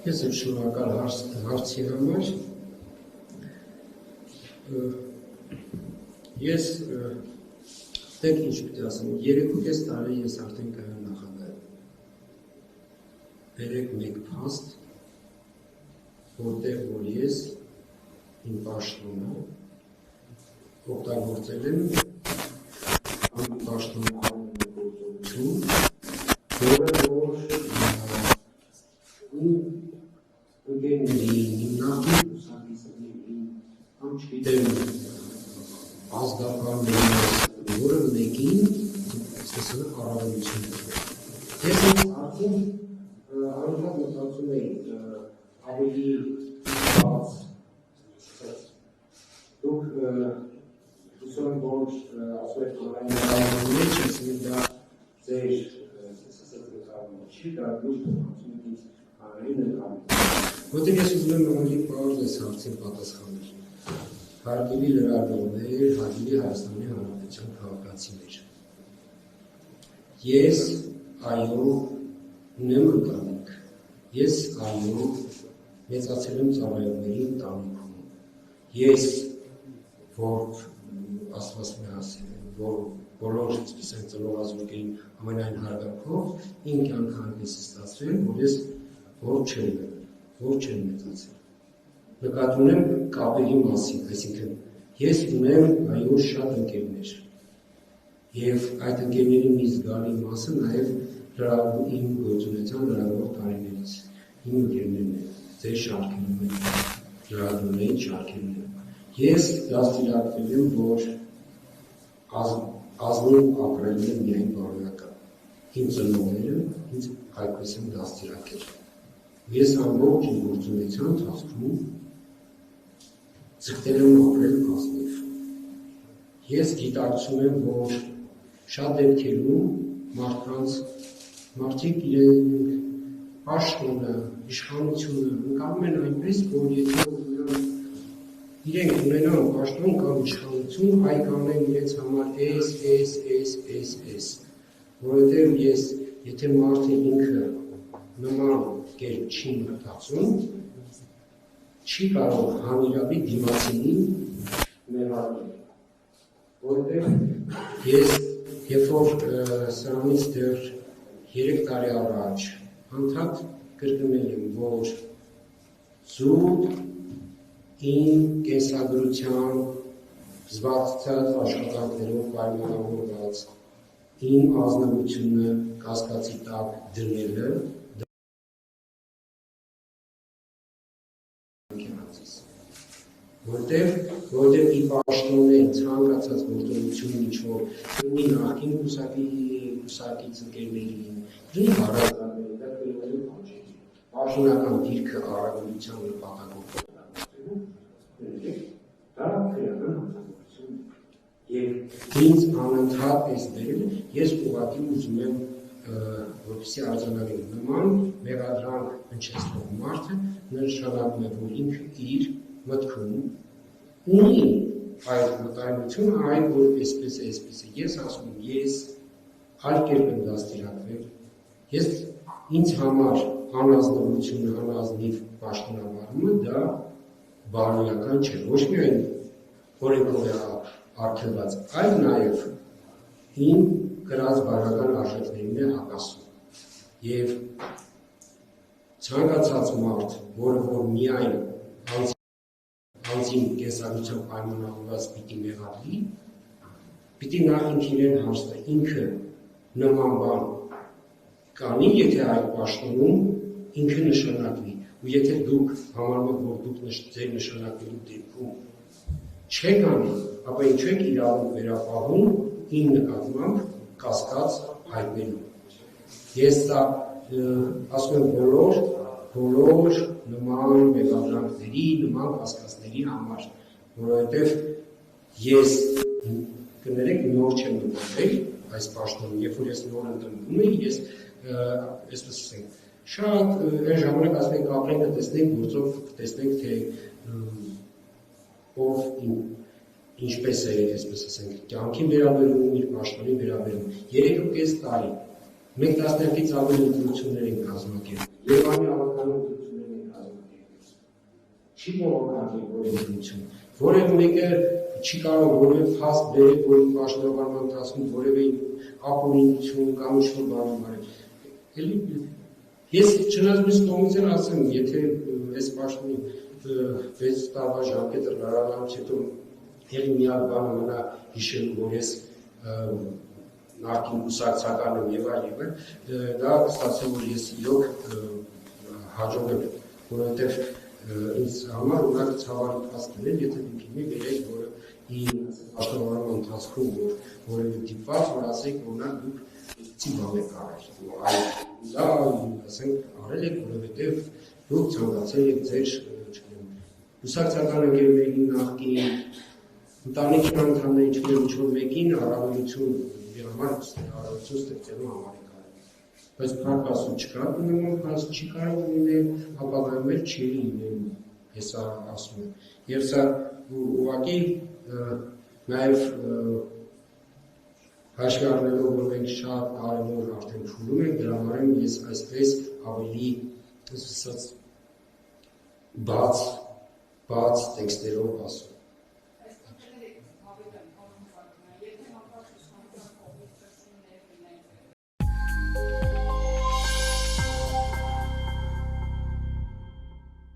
Ես եմ շնորհակալ հարցի համար։ Ես դեպք ինչ պիտի ասեմ, 3.5 տարի ես արդեն կայուն նախագահ եմ։ Բերեք մեկ փաստ, որտեղ որ ես իմ պաշտոնը օգտագործել եմ իմ պաշտոնի գործողություն, որը որ ընկերների, իմ նախկին ուսանողների, չգիտեմ, ազգականների, որը մեկին առավելություն է։ Ես արդեն անընդհատ մտածում էի ավելի բաց։ Դուք հուսով եմ, որ ասում եք, որ այն մեջ ասում դա ձեր չի, դա դուք ասում եք ինձ հանրին է կանում։ Որտեղ ես ուզում եմ ավելի պարզ այս հարցին պատասխանել։ Հարգելի լրագրողներ, հարգելի Հայաստանի Հանրապետության քաղաքացիներ։ Ես այո ունեմ ընտանիք։ Ես այո մեծացել եմ ծառայողների ընտանիքում։ Ես որ ասվածում է ասել, որ բոլոր այսպես ծնողազուրկ էին ամենայն հարգանքով, իմ կյանքը այնպես է ստացվել, որ ես որ չեմ մեծացել։ Նկատի ունեմ կապերի մասին, այսինքն ես ունեմ այո շատ ընկերներ եւ այդ ընկերների մի զգալի մասը նաեւ իմ գործունեության լրագրող տարիներից իմ ընկերներն են, ձեր շարքերում են, լրագրողների շարքերում են։ Ես դաստիարակվել եմ, որ ազնիվ ապրել եմ միայն բարոյական։ Իմ ծնողները ինձ այդպես են դաստիարակել։ Ես ամբողջ իմ գործունեության ընթացքում ձգտել եմ ապրել ազնիվ։ Ես գիտակցում եմ, որ շատ դեպքերում մարդիկ իրենք պաշտոնը, իշխանությունը ընկալում են այնպես, որ եթե իրենք ունենան պաշտոն կամ իշխանություն, այ կանեն իրենց համար էս, որովհետև եթե մարդը ինքը նման կերպ չի մտածում, չի կարող հանրավի դիմացինին մեղադրել, որովհետև ես երբ որ սրանից դեռ 3 տարի առաջ անդադ կրկնել եմ, որ զուտ իմ կենսագրությամբ զբաղված աշխատանքներով պայմանավորված իմ ազնվությունը կասկածի տակ դնելը որտեղ ի պաշտոնեն ցանկացած գործողություն ինչ-որ ունի նախկին կուսակից ընկերներին, դրի հարազատներին, դա կրելու բան չի։ Պաշտոնական դիրքը առավելության նպատակով դա քրեական հանրություն է։ Եվ ինձ անընդհատ էս դերել, ես ուղղակի ուզում եմ որպեսզի արձանագրի նման մեղադրանք հնչեցնող մարդը նշանակում է, որ ինքը իր մտքում ունի այդ մտայնությունը, այն որ այսպես է, ես ասում եմ, ես այլ կերպ եմ դաստիարակվել, ես ինձ համար անազնվությունը, անազնիվ պաշտոնավարումը դա բարոյական չէ, ոչ միայն օրենքով է արգելված, այլ նաև իմ կրած բարոյական արժեքներին է հակասում։ Եվ ցանկացած մարդ, որը որ միայն անձին կենսագրությամբ պայմանավորված պիտի մեղադրի, պիտի նա ինքն հարցնի, ինքը նման բան կանի, եթե այդ պաշտոնում ինքը նշանակվի, ու եթե դուք համարում եք, որ դուք ձեր նշանակվելու դեպքում չեք անի, ապա ինչու եք իրավունք վերապահում իմ նկատմամբ կասկած հայտնելու։ Ես դա ասում եմ բոլոր նման մեղադրանքների, նման կասկածների համար, որովհետև ես կներեք նոր չեմ ընտրվել այս պաշտոնում, երբ որ ես նոր ընտրվում էի, ես այսպես ասենք, շատ այն ժամանակ ասում ենք ապրենք, տեսնենք գործով, տեսնենք թե ով ինչպես է, այսպես ասենք, կյանքին վերաբերում, իր պաշտոնին վերաբերում։ 3.5 տարի, մենք 10-ից ավելի ընտրություններ ենք կազմակերպել, Երևանի ավականու ընտրություններ ենք կազմակերպել։ Չի բողոքարկել որևէ ընտրություն, որևէ մեկը չի կարող որևէ փաստ բերել, որ պաշտոնավարման ընթացքում որևէ ապօրինություն կամ ինչ-որ բան արել։ Ես չնայած մյուս կողմից էլ ասեմ, եթե այս պաշտոնի 6 տարվա ժամկետը լրացնելուց հետո ելի միակ բանը մնա հիշելու, որ ես նախկին կուսակցական եմ եւ այլն, դա ստացվում որ ես իրոք հաջող եմ, որովհետեւ ինձ համար ունակ ցավալի փաստ էր, եթե դուք ինձ վերեք, որը իմ պաշտոնավարման ընթացքում որևէ դիպված, որ ասեք, օրինակ դուք Չի բան եք արել, դա ասենք արել եք, որովհետև դուք ցանկացել եք ձեր կուսակցական ընկերներին նախկին, ընտանիքի անդամներին ինչ-որ մեկին առավելություն ստեղծելու համար եք արել։ Բայց փառք Աստծո չկա նման փաստ, չի կարող լինել, ապագայում էլ չի լինելու, ես ասում եմ։ Եվ սա ուղղակի նաև հաշվի առնելով, որ մենք շատ կարևոր արդեն փուլում ենք, դրա համար ես այսպես ավելի բաց տեքստերով ասում։